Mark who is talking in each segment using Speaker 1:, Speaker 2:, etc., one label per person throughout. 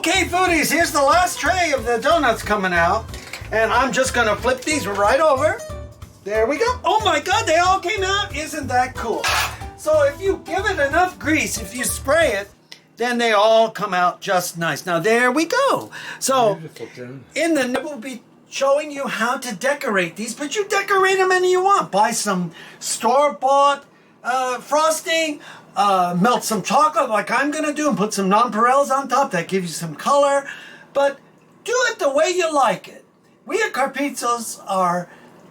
Speaker 1: Okay, foodies, here's the last tray of the donuts coming out. And I'm just gonna flip these right over. There we go. Oh my God, they all came out. Isn't that cool? So if you give it enough grease, if you spray it, then they all come out just nice. Now there we go. So in the we'll be showing you how to decorate these, but you decorate them any you want. Buy some store-bought frosting, melt some chocolate like I'm gonna do and put some nonpareils on top. That gives you some color, but do it the way you like it. We at Carpizzos are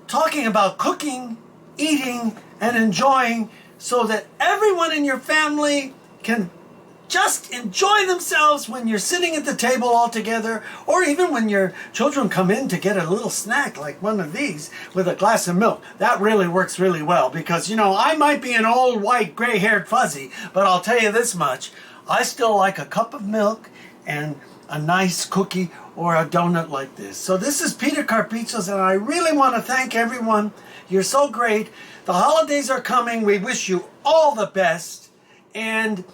Speaker 1: talking about cooking, eating, and enjoying so that everyone in your family can just enjoy themselves when you're sitting at the table all together, or even when your children come in to get a little snack like one of these with a glass of milk. That really works really well because, you know, I might be an old white gray-haired fuzzy, but I'll tell you this much, I still like a cup of milk and a nice cookie or a donut like this. So this is Peter Carpizzos, and I really want to thank everyone. You're so great. The holidays are coming. We wish you all the best, and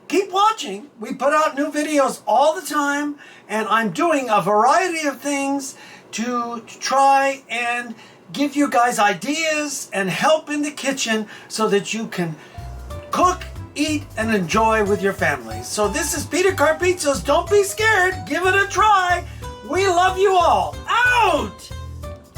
Speaker 1: keep watching. We put out new videos all the time, and I'm doing a variety of things to try and give you guys ideas and help in the kitchen so that you can cook, eat, and enjoy with your families. So this is Peter Carpizzos. Don't be scared. Give it a try. We love you all. Out!